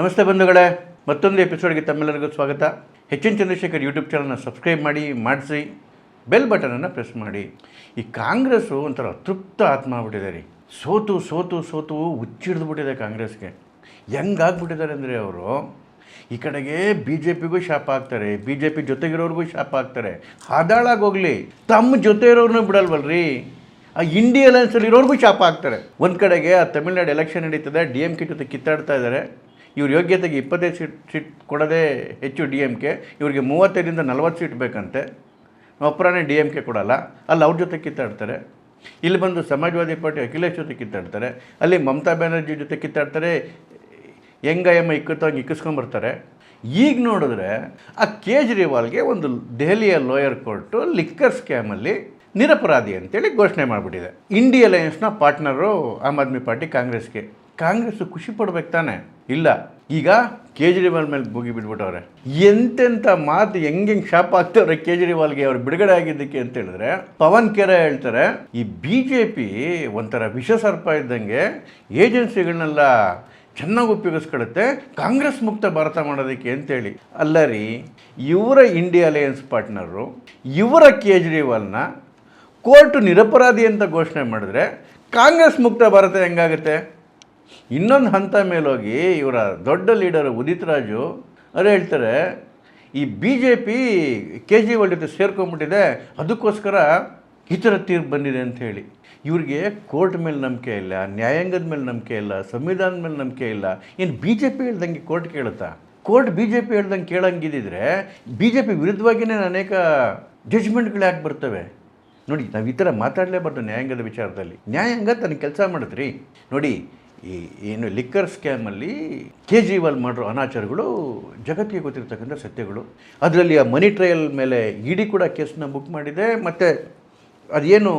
ನಮಸ್ತೆ ಬಂಧುಗಳೇ, ಮತ್ತೊಂದು ಎಪಿಸೋಡ್ಗೆ ತಮ್ಮೆಲ್ಲರಿಗೂ ಸ್ವಾಗತ. ಹೆಚ್ಚಿನ ಚಂದ್ರಶೇಖರ್ ಯೂಟ್ಯೂಬ್ ಚಾನಲ್ನ ಸಬ್ಸ್ಕ್ರೈಬ್ ಮಾಡಿಸಿ ಬೆಲ್ ಬಟನನ್ನು ಪ್ರೆಸ್ ಮಾಡಿ. ಈ ಕಾಂಗ್ರೆಸ್ಸು ಒಂಥರ ಅತೃಪ್ತ ಆತ್ಮ ಆಗ್ಬಿಟ್ಟಿದೆ ರೀ. ಸೋತು ಹುಚ್ಚಿಡ್ದುಬಿಟ್ಟಿದೆ ಕಾಂಗ್ರೆಸ್ಗೆ. ಹೆಂಗಾಗ್ಬಿಟ್ಟಿದ್ದಾರೆ ಅಂದರೆ ಅವರು ಈ ಕಡೆಗೆ ಬಿ ಜೆ ಪಿಗೂ ಶಾಪ ಹಾಕ್ತಾರೆ, ಬಿ ಜೆ ಪಿ ಜೊತೆಗಿರೋರಿಗೂ ಶಾಪ ಹಾಕ್ತಾರೆ. ಹಾದಾಳಾಗೋಗಲಿ ತಮ್ಮ ಜೊತೆ ಇರೋರನ್ನೂ ಬಿಡಲ್ವಲ್ರಿ. ಆ ಇಂಡಿ ಅಲಯನ್ಸಲ್ಲಿ ಇರೋರಿಗೂ ಶಾಪ ಹಾಕ್ತಾರೆ. ಒಂದು ಕಡೆಗೆ ಆ ತಮಿಳ್ನಾಡು ಎಲೆಕ್ಷನ್ ನಡೀತದೆ, ಡಿ ಎಮ್ ಕೆ ಜೊತೆ ಕಿತ್ತಾಡ್ತಾ ಇದ್ದಾರೆ. ಇವ್ರ ಯೋಗ್ಯತೆಗೆ 25 ಸೀಟ್ ಕೊಡೋದೇ ಹೆಚ್ಚು ಡಿ ಎಮ್ ಕೆ, ಇವ್ರಿಗೆ 35ರಿಂದ 40 ಸೀಟ್ ಬೇಕಂತೆ. ಒಬ್ಬರೇ ಡಿ ಎಮ್ ಕೆ ಕೊಡೋಲ್ಲ, ಅಲ್ಲಿ ಅವ್ರ ಜೊತೆ ಕಿತ್ತಾಡ್ತಾರೆ. ಇಲ್ಲಿ ಬಂದು ಸಮಾಜವಾದಿ ಪಾರ್ಟಿ ಅಖಿಲೇಶ್ ಜೊತೆ ಕಿತ್ತಾಡ್ತಾರೆ, ಅಲ್ಲಿ ಮಮತಾ ಬ್ಯಾನರ್ಜಿ ಜೊತೆ ಕಿತ್ತಾಡ್ತಾರೆ. ಹೆಂಗಯ್ಯಮ್ಮ ಇಕ್ಕತ್ತಂಗೆ ಇಕ್ಕಿಸ್ಕೊಂಬರ್ತಾರೆ. ಈಗ ನೋಡಿದ್ರೆ ಆ ಕೇಜ್ರಿವಾಲ್ಗೆ ಒಂದು ದೆಹಲಿಯ ಲೋಯರ್ ಕೋರ್ಟು ಲಿಕ್ಕರ್ ಸ್ಕ್ಯಾಮಲ್ಲಿ ನಿರಪರಾಧಿ ಅಂತೇಳಿ ಘೋಷಣೆ ಮಾಡಿಬಿಟ್ಟಿದೆ. ಇಂಡಿ ಅಲಯನ್ಸ್ನ ಪಾರ್ಟ್ನರು ಆಮ್ ಆದ್ಮಿ ಪಾರ್ಟಿ ಕಾಂಗ್ರೆಸ್ಗೆ. ಕಾಂಗ್ರೆಸ್ಸು ಖುಷಿ ಪಡ್ಬೇಕು ತಾನೆ? ಇಲ್ಲ, ಈಗ ಕೇಜ್ರಿವಾಲ್ ಮೇಲೆ ಬೂಗಿ ಬಿಟ್ಬಿಟ್ಟವ್ರೆ. ಎಂತೆಂಥ ಮಾತು ಹೆಂಗೆ ಶಾಪ ಆಗ್ತವ್ರೆ ಕೇಜ್ರಿವಾಲ್ಗೆ ಅವ್ರು ಬಿಡುಗಡೆ ಆಗಿದ್ದಕ್ಕೆ ಅಂತ ಹೇಳಿದ್ರೆ. ಪವನ್ ಖೇರಾ ಹೇಳ್ತಾರೆ, ಈ ಬಿ ಜೆ ಪಿ ಒಂಥರ ವಿಷಸರ್ಪ ಇದ್ದಂಗೆ ಏಜೆನ್ಸಿಗಳನ್ನೆಲ್ಲ ಚೆನ್ನಾಗಿ ಉಪಯೋಗಿಸ್ಕೊಳುತ್ತೆ ಕಾಂಗ್ರೆಸ್ ಮುಕ್ತ ಭಾರತ ಮಾಡೋದಕ್ಕೆ ಅಂತೇಳಿ. ಅಲ್ಲ ರೀ, ಇವರ ಇಂಡಿಯಾ ಅಲಯನ್ಸ್ ಪಾರ್ಟ್ನರು ಇವರ ಕೇಜ್ರಿವಾಲ್ನ ಕೋರ್ಟು ನಿರಪರಾಧಿ ಅಂತ ಘೋಷಣೆ ಮಾಡಿದ್ರೆ ಕಾಂಗ್ರೆಸ್ ಮುಕ್ತ ಭಾರತ ಹೆಂಗಾಗುತ್ತೆ? ಇನ್ನೊಂದು ಹಂತ ಮೇಲೋಗಿ ಇವರ ದೊಡ್ಡ ಲೀಡರು ಉದಿತ್ ರಾಜು ಅವರು ಹೇಳ್ತಾರೆ, ಈ ಬಿ ಜೆ ಪಿ ಕೇಜ್ರಿವಾಲ್ ಜೊತೆ ಸೇರ್ಕೊಂಡ್ಬಿಟ್ಟಿದೆ, ಅದಕ್ಕೋಸ್ಕರ ಈ ಥರ ತೀರ್ಪು ಬಂದಿದೆ ಅಂಥೇಳಿ. ಇವ್ರಿಗೆ ಕೋರ್ಟ್ ಮೇಲೆ ನಂಬಿಕೆ ಇಲ್ಲ, ನ್ಯಾಯಾಂಗದ ಮೇಲೆ ನಂಬಿಕೆ ಇಲ್ಲ, ಸಂವಿಧಾನದ ಮೇಲೆ ನಂಬಿಕೆ ಇಲ್ಲ. ಏನು ಬಿ ಜೆ ಪಿ ಹೇಳ್ದಂಗೆ ಕೋರ್ಟ್ ಕೇಳುತ್ತಾ? ಕೋರ್ಟ್ ಬಿ ಜೆ ಪಿ ಹೇಳ್ದಂಗೆ ಕೇಳಂಗಿದ್ದಿದ್ರೆ ಬಿ ಜೆ ಪಿ ವಿರುದ್ಧವಾಗಿಯೇ ಅನೇಕ ಜಡ್ಜ್ಮೆಂಟ್ಗಳು ಯಾಕೆ ಬರ್ತವೆ? ನೋಡಿ, ನಾವು ಈ ಥರ ಮಾತಾಡಲೇಬಾರ್ದು ನ್ಯಾಯಾಂಗದ ವಿಚಾರದಲ್ಲಿ. ನ್ಯಾಯಾಂಗ ತನ್ನ ಕೆಲಸ ಮಾಡಿದ್ರಿ. ನೋಡಿ, ಏನು ಲಿಕ್ಕರ್ ಸ್ಕ್ಯಾಮಲ್ಲಿ ಕೇಜ್ರಿವಾಲ್ ಮಾಡಿರೋ ಅನಾಚಾರಗಳು ಜಗತ್ತಿಗೆ ಗೊತ್ತಿರ್ತಕ್ಕಂಥ ಸತ್ಯಗಳು. ಅದರಲ್ಲಿ ಆ ಮನಿ ಟ್ರಯಲ್ ಮೇಲೆ ಇಡಿ ಕೂಡ ಕೇಸನ್ನ ಬುಕ್ ಮಾಡಿದೆ. ಮತ್ತು ಅದೇನು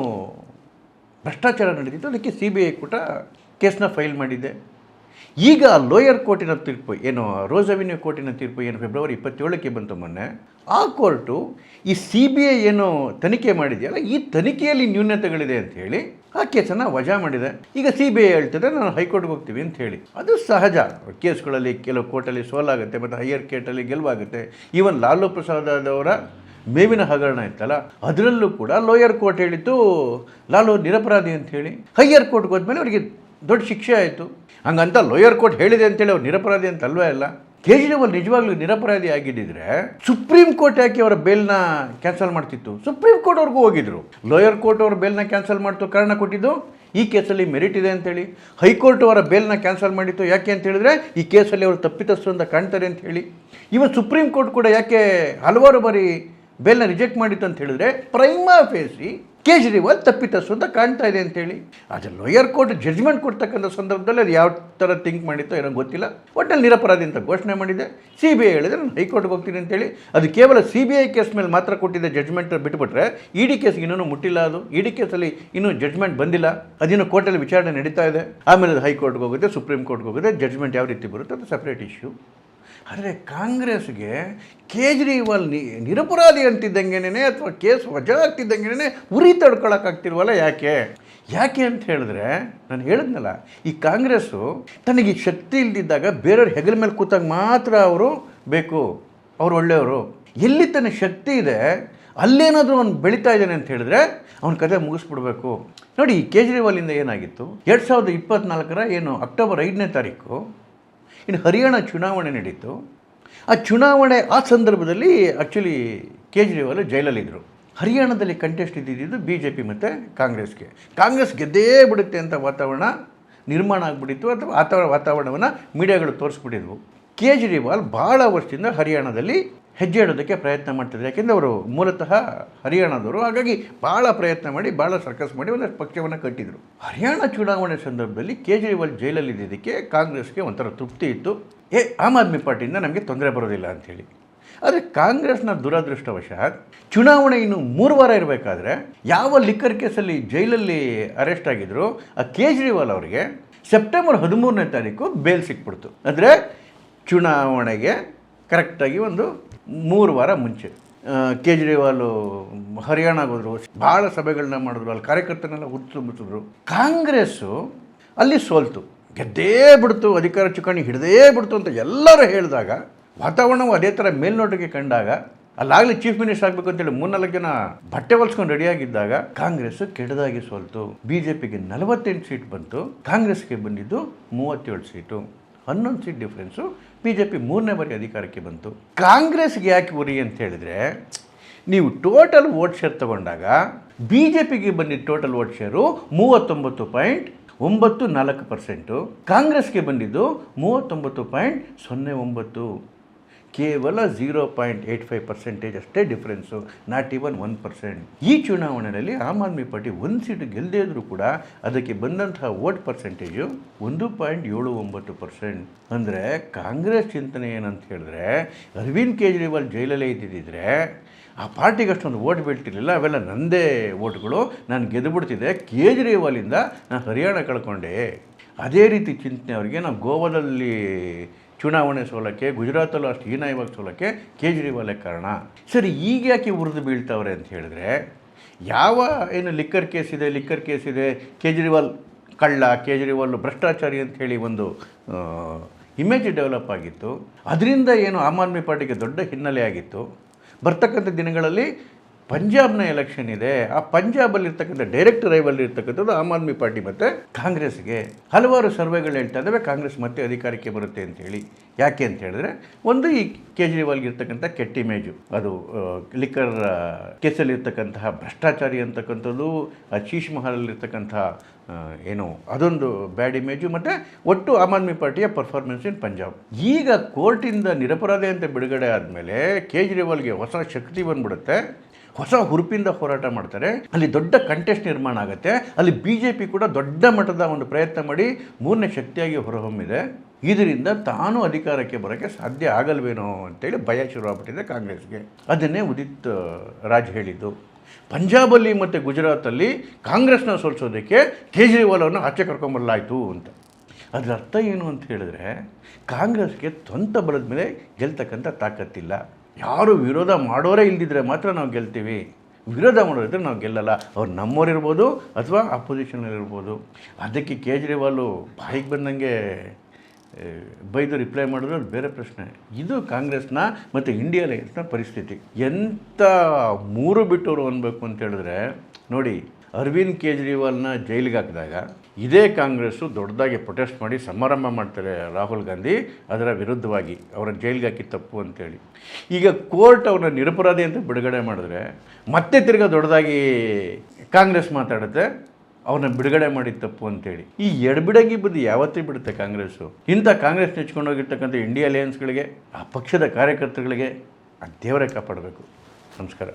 ಭ್ರಷ್ಟಾಚಾರ ನಡೀತಿತ್ತು ಅದಕ್ಕೆ CBI ಕೂಡ ಕೇಸನ್ನ ಫೈಲ್ ಮಾಡಿದೆ. ಈಗ ಲೋಯರ್ ಕೋರ್ಟಿನ ತೀರ್ಪು ಏನು, ರೋಸ್ ಅವೆನ್ಯೂ ಕೋರ್ಟಿನ ತೀರ್ಪು ಏನು ಫೆಬ್ರವರಿ 27ಕ್ಕೆ ಬಂತು ಮೊನ್ನೆ. ಆ ಕೋರ್ಟು ಈ CBI ಏನು ತನಿಖೆ ಮಾಡಿದೆಯಲ್ಲ, ಈ ತನಿಖೆಯಲ್ಲಿ ನ್ಯೂನತೆಗಳಿದೆ ಅಂಥೇಳಿ ಆ ಕೇಸನ್ನು ವಜಾ ಮಾಡಿದೆ. ಈಗ CBI ಹೇಳ್ತದೆ ನಾನು ಹೈಕೋರ್ಟ್ಗೆ ಹೋಗ್ತೀವಿ ಅಂತ ಹೇಳಿ. ಅದು ಸಹಜ, ಕೇಸ್ಗಳಲ್ಲಿ ಕೆಲವು ಕೋರ್ಟಲ್ಲಿ ಸೋಲಾಗುತ್ತೆ ಮತ್ತು ಹೈಯರ್ ಕೋರ್ಟಲ್ಲಿ ಗೆಲುವಾಗುತ್ತೆ. ಈವನ್ ಲಾಲೂ ಪ್ರಸಾದ್ ಅವರ ಮೇವಿನ ಹಗರಣ ಇತ್ತಲ್ಲ, ಅದರಲ್ಲೂ ಕೂಡ ಲೋಯರ್ ಕೋರ್ಟ್ ಹೇಳಿತ್ತು ಲಾಲೂ ನಿರಪರಾಧಿ ಅಂಥೇಳಿ. ಹೈಯರ್ ಕೋರ್ಟ್ಗೆ ಹೋದ್ಮೇಲೆ ಅವರಿಗೆ ದೊಡ್ಡ ಶಿಕ್ಷೆ ಆಯಿತು. ಹಂಗಂತ ಲೋಯರ್ ಕೋರ್ಟ್ ಹೇಳಿದೆ ಅಂತೇಳಿ ಅವ್ರು ನಿರಪರಾಧಿ ಅಂತ ಅಲ್ವೇ ಅಲ್ಲ. ಕೇಜ್ರಿವಾಲ್ ನಿಜವಾಗ್ಲೂ ನಿರಪರಾಧಿ ಆಗಿದ್ದಿದ್ರೆ ಸುಪ್ರೀಂ ಕೋರ್ಟ್ ಯಾಕೆ ಅವರ ಬೇಲ್ನ ಕ್ಯಾನ್ಸಲ್ ಮಾಡ್ತಿತ್ತು? ಸುಪ್ರೀಂ ಕೋರ್ಟ್ ಅವ್ರಿಗೂ ಹೋಗಿದ್ರು. ಲೋಯರ್ ಕೋರ್ಟ್ ಅವರ ಬೇಲ್ನ ಕ್ಯಾನ್ಸಲ್ ಮಾಡ್ತು, ಕಾರಣ ಕೊಟ್ಟಿದ್ದು ಈ ಕೇಸಲ್ಲಿ ಮೆರಿಟ್ ಇದೆ ಅಂತೇಳಿ. ಹೈಕೋರ್ಟ್ ಅವರ ಬೇಲ್ನ ಕ್ಯಾನ್ಸಲ್ ಮಾಡಿತ್ತು, ಯಾಕೆ ಅಂತ ಹೇಳಿದ್ರೆ ಈ ಕೇಸಲ್ಲಿ ಅವರು ತಪ್ಪಿತಸ್ಥರು ಅಂತ ಕಾಣ್ತಾರೆ ಅಂತ ಹೇಳಿ. ಇವನ್ ಸುಪ್ರೀಂ ಕೋರ್ಟ್ ಕೂಡ ಯಾಕೆ ಹಲವಾರು ಬಾರಿ ಬೇಲ್ನ ರಿಜೆಕ್ಟ್ ಮಾಡಿತ್ತು ಅಂತ ಹೇಳಿದ್ರೆ ಪ್ರೈಮಾ ಫೇಸಿ ಕೇಜ್ರಿವಾಲ್ ತಪ್ಪಿತಸ್ಥರು ಅಂತ ಕಾಣ್ತಾ ಇದೆ ಅಂತೇಳಿ. ಆದರೆ ಲೋಯರ್ ಕೋರ್ಟ್ ಜಡ್ಜ್ಮೆಂಟ್ ಕೊಡ್ತಕ್ಕಂಥ ಸಂದರ್ಭದಲ್ಲಿ ಅದು ಯಾವ ಥರ ಥಿಂಕ್ ಮಾಡಿತ್ತೋ ಏನೋ ಗೊತ್ತಿಲ್ಲ, ಒಟ್ಟಲ್ಲಿ ನಿರಪರಾಧಿ ಅಂತ ಘೋಷಣೆ ಮಾಡಿದೆ. CBI ಹೇಳಿದರೆ ನಾನು ಹೈಕೋರ್ಟ್ಗೆ ಹೋಗ್ತೀನಿ ಅಂತೇಳಿ. ಅದು ಕೇವಲ CBI ಕೇಸ್ ಮೇಲೆ ಮಾತ್ರ ಕೊಟ್ಟಿದ್ದೆ ಜಡ್ಜ್ಮೆಂಟ್ ಬಿಟ್ಟುಬಿಟ್ರೆ ಇಡಿ ಕೇಸ್ಗೆ ಇನ್ನೂ ಮುಟ್ಟಿಲ್ಲ. ಅದು ಇಡಿ ಕೇಸಲ್ಲಿ ಇನ್ನೂ ಜಡ್ಜ್ಮೆಂಟ್ ಬಂದಿಲ್ಲ, ಅದಿನ್ನೂ ಕೋರ್ಟಲ್ಲಿ ವಿಚಾರಣೆ ನಡೀತಾ ಇದೆ. ಆಮೇಲೆ ಅದು ಹೈಕೋರ್ಟ್ಗೆ ಹೋಗುತ್ತೆ, ಸುಪ್ರೀಂ ಕೋರ್ಟ್ಗೆ ಹೋಗುತ್ತೆ. ಜಡ್ಜ್ಮೆಂಟ್ ಯಾವ ರೀತಿ ಬರುತ್ತೆ ಅದು ಸಪ್ರೇಟ್ ಇಶ್ಯೂ. ಆದರೆ ಕಾಂಗ್ರೆಸ್ಗೆ ಕೇಜ್ರಿವಾಲ್ ನಿರಪರಾಧಿ ಅಂತಿದ್ದಂಗೆನೇ ಅಥವಾ ಕೇಸ್ ವಜಾ ಆಗ್ತಿದ್ದಂಗೆನೇ ಉರಿ ತಡ್ಕೊಳಕ್ಕಾಗ್ತಿಲ್ವಲ್ಲ? ಯಾಕೆ ಅಂತ ಹೇಳಿದ್ರೆ, ನಾನು ಹೇಳಿದ್ನಲ್ಲ, ಈ ಕಾಂಗ್ರೆಸ್ಸು ತನಗೆ ಶಕ್ತಿ ಇಲ್ದಿದ್ದಾಗ ಬೇರೆಯವ್ರ ಹೆಗಲ ಮೇಲೆ ಕೂತಾಗ ಮಾತ್ರ ಅವರು ಬೇಕು, ಅವ್ರು ಒಳ್ಳೆಯವರು. ಎಲ್ಲಿ ತನ್ನ ಶಕ್ತಿ ಇದೆ ಅಲ್ಲೇನಾದರೂ ಅವ್ನು ಬೆಳೀತಾ ಇದ್ದಾನೆ ಅಂತ ಹೇಳಿದ್ರೆ ಅವ್ನ ಕತೆ ಮುಗಿಸ್ಬಿಡ್ಬೇಕು. ನೋಡಿ, ಈ ಕೇಜ್ರಿವಾಲಿಂದ ಏನಾಗಿತ್ತು, 2024 ಏನು ಅಕ್ಟೋಬರ್ 5ನೇ ತಾರೀಕು ಇನ್ನು ಹರಿಯಾಣ ಚುನಾವಣೆ ನಡೀತು. ಆ ಚುನಾವಣೆ ಆ ಸಂದರ್ಭದಲ್ಲಿ ಆ್ಯಕ್ಚುಲಿ ಕೇಜ್ರಿವಾಲ್ ಜೈಲಲ್ಲಿದ್ದರು. ಹರಿಯಾಣದಲ್ಲಿ ಕಂಟೆಸ್ಟ್ ಇದ್ದಿದ್ದು BJP ಮತ್ತು ಕಾಂಗ್ರೆಸ್ಗೆ. ಕಾಂಗ್ರೆಸ್ ಗೆದ್ದೇ ಬಿಡುತ್ತೆ ಅಂತ ವಾತಾವರಣ ನಿರ್ಮಾಣ ಆಗಿಬಿಟ್ಟಿತ್ತು, ಅಥವಾ ಆ ಥರ ವಾತಾವರಣವನ್ನು ಮೀಡಿಯಾಗಳು ತೋರಿಸ್ಬಿಟ್ಟಿದ್ವು. ಕೇಜ್ರಿವಾಲ್ ಭಾಳ ವರ್ಷದಿಂದ ಹರಿಯಾಣದಲ್ಲಿ ಹೆಜ್ಜೆ ಇಡೋದಕ್ಕೆ ಪ್ರಯತ್ನ ಮಾಡ್ತಿದ್ರು. ಯಾಕೆಂದರೆ ಅವರು ಮೂಲತಃ ಹರಿಯಾಣದವರು. ಹಾಗಾಗಿ ಭಾಳ ಪ್ರಯತ್ನ ಮಾಡಿ, ಭಾಳ ಸರ್ಕಸ್ ಮಾಡಿ ಒಂದಷ್ಟು ಪಕ್ಷವನ್ನು ಕಟ್ಟಿದರು. ಹರಿಯಾಣ ಚುನಾವಣೆ ಸಂದರ್ಭದಲ್ಲಿ ಕೇಜ್ರಿವಾಲ್ ಜೈಲಲ್ಲಿದ್ದಕ್ಕೆ ಕಾಂಗ್ರೆಸ್ಗೆ ಒಂಥರ ತೃಪ್ತಿ ಇತ್ತು. ಆಮ್ ಆದ್ಮಿ ಪಾರ್ಟಿಯಿಂದ ನಮಗೆ ತೊಂದರೆ ಬರೋದಿಲ್ಲ ಅಂಥೇಳಿ. ಆದರೆ ಕಾಂಗ್ರೆಸ್ನ ದುರದೃಷ್ಟವಶಾತ್ ಚುನಾವಣೆ ಇನ್ನು 3 ವಾರ ಇರಬೇಕಾದ್ರೆ ಯಾವ ಲಿಕ್ಕರ್ ಕೇಸಲ್ಲಿ ಜೈಲಲ್ಲಿ ಅರೆಸ್ಟ್ ಆಗಿದ್ರು ಆ ಕೇಜ್ರಿವಾಲ್ ಅವರಿಗೆ ಸೆಪ್ಟೆಂಬರ್ 13ನೇ ತಾರೀಕು ಬೇಲ್ ಸಿಕ್ಬಿಡ್ತು. ಅಂದರೆ ಚುನಾವಣೆಗೆ ಕರೆಕ್ಟಾಗಿ ಒಂದು 3 ವಾರ ಮುಂಚೆ ಕೇಜ್ರಿವಾಲು ಹರಿಯಾಣಗೆ ಹೋದರು, ಭಾಳ ಸಭೆಗಳನ್ನ ಮಾಡಿದ್ರು, ಅಲ್ಲಿ ಕಾರ್ಯಕರ್ತನೆಲ್ಲ ತುಂಬಿಸಿದ್ರು. ಕಾಂಗ್ರೆಸ್ಸು ಅಲ್ಲಿ ಸೋಲ್ತು. ಗೆದ್ದೇ ಬಿಡ್ತು, ಅಧಿಕಾರ ಚುಕ್ಕಾಣಿ ಹಿಡಿದೇ ಬಿಡ್ತು ಅಂತ ಎಲ್ಲರೂ ಹೇಳಿದಾಗ, ವಾತಾವರಣವು ಅದೇ ಥರ ಮೇಲ್ನೋಟಕ್ಕೆ ಕಂಡಾಗ, ಅಲ್ಲಾಗಲೇ ಚೀಫ್ ಮಿನಿಸ್ಟರ್ ಆಗಬೇಕು ಅಂತೇಳಿ 3-4 ಜನ ಬಟ್ಟೆ ಹೊಲ್ಸ್ಕೊಂಡು ರೆಡಿಯಾಗಿದ್ದಾಗ ಕಾಂಗ್ರೆಸ್ ಕೆಡದಾಗಿ ಸೋಲ್ತು. BJPಗೆ 48 ಸೀಟ್ ಬಂತು, ಕಾಂಗ್ರೆಸ್ಗೆ ಬಂದಿದ್ದು 37 ಸೀಟು, 11 ಸೀಟ್ ಡಿಫ್ರೆನ್ಸು. BJP 3ನೇ ಬಾರಿ ಅಧಿಕಾರಕ್ಕೆ ಬಂತು. ಕಾಂಗ್ರೆಸ್ಗೆ ಯಾಕೆ ಉರಿ ಅಂತ ಹೇಳಿದರೆ, ನೀವು ಟೋಟಲ್ ವೋಟ್ ಶೇರ್ ತಗೊಂಡಾಗ BJPಗೆ ಬಂದಿದ್ದ ಟೋಟಲ್ ವೋಟ್ ಶೇರು 39.94%, ಕಾಂಗ್ರೆಸ್ಗೆ ಬಂದಿದ್ದು 39.09%, ಕೇವಲ 0.85% ಅಷ್ಟೇ ಡಿಫ್ರೆನ್ಸು, ನಾಟ್ ಈವನ್ 1%. ಈ ಚುನಾವಣೆಯಲ್ಲಿ ಆಮ್ ಆದ್ಮಿ ಪಾರ್ಟಿ 1 ಸೀಟು ಗೆಲ್ಲದೇ ಇದ್ದರೂ ಕೂಡ ಅದಕ್ಕೆ ಬಂದಂತಹ ವೋಟ್ ಪರ್ಸೆಂಟೇಜು 1.79%. ಅಂದರೆ ಕಾಂಗ್ರೆಸ್ ಚಿಂತನೆ ಏನಂತ ಹೇಳಿದ್ರೆ, ಅರವಿಂದ್ ಕೇಜ್ರಿವಾಲ್ ಜೈಲಲ್ಲೇ ಇದ್ದಿದ್ದರೆ ಆ ಪಾರ್ಟಿಗೆ ಅಷ್ಟೊಂದು ಓಟ್ ಬೀಳ್ತಿರ್ಲಿಲ್ಲ, ಅವೆಲ್ಲ ನಂದೇ ಓಟ್ಗಳು, ನಾನು ಗೆದ್ದುಬಿಡ್ತಿದ್ದೆ, ಕೇಜ್ರಿವಾಲಿಂದ ನಾನು ಹರಿಯಾಣ ಕಳ್ಕೊಂಡೆ. ಅದೇ ರೀತಿ ಚಿಂತನೆ ಅವರಿಗೆ. ನಾವು ಗೋವಾದಲ್ಲಿ ಚುನಾವಣೆ ಸೋಲಕ್ಕೆ, ಗುಜರಾತಲ್ಲೂ ಅಷ್ಟು ಹೀನಾಯವಾಗಿ ಸೋಲಕ್ಕೆ ಕೇಜ್ರಿವಾಲೇ ಕಾರಣ. ಸರಿ, ಈಗ ಯಾಕೆ ಉರಿದು ಬೀಳ್ತಾವ್ರೆ ಅಂತ ಹೇಳಿದ್ರೆ, ಯಾವ ಏನು ಲಿಕ್ಕರ್ ಕೇಸ್ ಇದೆ, ಕೇಜ್ರಿವಾಲ್ ಕಳ್ಳ, ಕೇಜ್ರಿವಾಲ್ ಭ್ರಷ್ಟಾಚಾರಿ ಅಂತ ಹೇಳಿ ಒಂದು ಇಮೇಜ್ ಡೆವಲಪ್ ಆಗಿತ್ತು. ಅದರಿಂದ ಏನು ಆಮ್ ಆದ್ಮಿ ಪಾರ್ಟಿಗೆ ದೊಡ್ಡ ಹಿನ್ನೆಲೆ ಆಗಿತ್ತು. ಬರ್ತಕ್ಕಂಥ ದಿನಗಳಲ್ಲಿ ಪಂಜಾಬ್ನ ಎಲೆಕ್ಷನ್ ಇದೆ, ಆ ಪಂಜಾಬಲ್ಲಿರ್ತಕ್ಕಂಥ ಡೈರೆಕ್ಟ್ ರೈವಲ್ ಇರ್ತಕ್ಕಂಥದ್ದು ಆಮ್ ಆದ್ಮಿ ಪಾರ್ಟಿ ಮತ್ತು ಕಾಂಗ್ರೆಸ್ಗೆ. ಹಲವಾರು ಸರ್ವೆಗಳು ಹೇಳ್ತಾ ಇದ್ದಾವೆ ಕಾಂಗ್ರೆಸ್ ಮತ್ತೆ ಅಧಿಕಾರಕ್ಕೆ ಬರುತ್ತೆ ಅಂತೇಳಿ. ಯಾಕೆ ಅಂತ ಹೇಳಿದ್ರೆ, ಒಂದು ಈ ಕೇಜ್ರಿವಾಲ್ಗೆ ಇರ್ತಕ್ಕಂಥ ಕೆಟ್ಟ ಇಮೇಜು, ಅದು ಲಿಕ್ಕರ್ ಕೇಸಲ್ಲಿರ್ತಕ್ಕಂತಹ ಭ್ರಷ್ಟಾಚಾರಿ ಅಂತಕ್ಕಂಥದ್ದು, ಶೀಶ್ ಮಹಲಲ್ಲಿರ್ತಕ್ಕಂಥ ಏನು ಅದೊಂದು ಬ್ಯಾಡ್ ಇಮೇಜು, ಮತ್ತು ಒಟ್ಟು ಆಮ್ ಆದ್ಮಿ ಪಾರ್ಟಿಯ ಪರ್ಫಾರ್ಮೆನ್ಸ್ ಇನ್ ಪಂಜಾಬ್. ಈಗ ಕೋರ್ಟಿಂದ ನಿರಪರಾಧಿ ಅಂತ ಬಿಡುಗಡೆ ಆದಮೇಲೆ ಕೇಜ್ರಿವಾಲ್ಗೆ ಹೊಸ ಶಕ್ತಿ ಬಂದ್ಬಿಡುತ್ತೆ, ಹೊಸ ಹುರುಪಿಂದ ಹೋರಾಟ ಮಾಡ್ತಾರೆ, ಅಲ್ಲಿ ದೊಡ್ಡ ಕಂಟೆಸ್ಟ್ ನಿರ್ಮಾಣ ಆಗುತ್ತೆ. ಅಲ್ಲಿ BJP ಕೂಡ ದೊಡ್ಡ ಮಟ್ಟದ ಒಂದು ಪ್ರಯತ್ನ ಮಾಡಿ 3ನೇ ಶಕ್ತಿಯಾಗಿ ಹೊರಹೊಮ್ಮಿದೆ. ಇದರಿಂದ ತಾನು ಅಧಿಕಾರಕ್ಕೆ ಬರೋಕ್ಕೆ ಸಾಧ್ಯ ಆಗಲ್ವೇನೋ ಅಂತೇಳಿ ಭಯ ಶುರುವಾಗ್ಬಿಟ್ಟಿದೆ ಕಾಂಗ್ರೆಸ್ಗೆ. ಅದನ್ನೇ ಉದಿತ್ ರಾಜ್ ಹೇಳಿದ್ದು. ಪಂಜಾಬಲ್ಲಿ ಮತ್ತು ಗುಜರಾತಲ್ಲಿ ಕಾಂಗ್ರೆಸ್ನ ಸೋಲಿಸೋದಕ್ಕೆ ಕೇಜ್ರಿವಾಲ್ ಅವರನ್ನು ಆಚೆ ಕರ್ಕೊಂಬರಲಾಯಿತು ಅಂತ. ಅದರ ಅರ್ಥ ಏನು ಅಂತ ಹೇಳಿದ್ರೆ, ಕಾಂಗ್ರೆಸ್ಗೆ ಸ್ವಂತ ಬಲದ ಮೇಲೆ ಗೆಲ್ತಕ್ಕಂಥ ತಾಕತ್ತಿಲ್ಲ. ಯಾರು ವಿರೋಧ ಮಾಡೋರೇ ಇಲ್ದಿದ್ರೆ ಮಾತ್ರ ನಾವು ಗೆಲ್ತೀವಿ, ವಿರೋಧ ಮಾಡೋರಿದ್ರೆ ನಾವು ಗೆಲ್ಲಲ್ಲ. ಅವ್ರು ನಮ್ಮೋರಿರ್ಬೋದು ಅಥವಾ ಅಪೋಸಿಷನಲ್ಲಿರ್ಬೋದು. ಅದಕ್ಕೆ ಕೇಜ್ರಿವಾಲು ಬಾಯಿಗೆ ಬಂದಂಗೆ ಬೈದು ರಿಪ್ಲೈ ಮಾಡಿದ್ರೆ ಅದು ಬೇರೆ ಪ್ರಶ್ನೆ. ಇದು ಕಾಂಗ್ರೆಸ್ನ ಮತ್ತು ಇಂಡಿಯಾ ಅಲೈನ್ಸ್ನ ಪರಿಸ್ಥಿತಿ. ಎಂಥ ಮೂರು ಬಿಟ್ಟವರು ಅನ್ಬೇಕು ಅಂತ ಹೇಳಿದ್ರೆ, ನೋಡಿ, ಅರವಿಂದ್ ಕೇಜ್ರಿವಾಲ್ನ ಜೈಲಿಗೆ ಹಾಕಿದಾಗ ಇದೇ ಕಾಂಗ್ರೆಸ್ಸು ದೊಡ್ಡದಾಗಿ ಪ್ರೊಟೆಸ್ಟ್ ಮಾಡಿ ಸಮಾರಂಭ ಮಾಡ್ತಾರೆ ರಾಹುಲ್ ಗಾಂಧಿ ಅದರ ವಿರುದ್ಧವಾಗಿ, ಅವರ ಜೈಲಿಗೆ ಹಾಕಿ ತಪ್ಪು ಅಂತೇಳಿ. ಈಗ ಕೋರ್ಟ್ ಅವ್ರನ್ನ ನಿರಪರಾಧಿ ಅಂತ ಬಿಡುಗಡೆ ಮಾಡಿದ್ರೆ ಮತ್ತೆ ತಿರ್ಗಾ ದೊಡ್ಡದಾಗಿ ಕಾಂಗ್ರೆಸ್ ಮಾತಾಡುತ್ತೆ ಅವ್ರನ್ನ ಬಿಡುಗಡೆ ಮಾಡಿ ತಪ್ಪು ಅಂತೇಳಿ. ಈ ಎಡಬಿಡಗಿ ಬುದ್ಧಿ ಯಾವತ್ತೇ ಬಿಡುತ್ತೆ ಕಾಂಗ್ರೆಸ್ಸು. ಇಂಥ ಕಾಂಗ್ರೆಸ್ ನೆಚ್ಕೊಂಡೋಗಿರ್ತಕ್ಕಂಥ ಇಂಡಿಯಾ ಅಲಯನ್ಸ್ಗಳಿಗೆ, ಆ ಪಕ್ಷದ ಕಾರ್ಯಕರ್ತರುಗಳಿಗೆ ಆ ದೇವರೇ ಕಾಪಾಡಬೇಕು. ನಮಸ್ಕಾರ.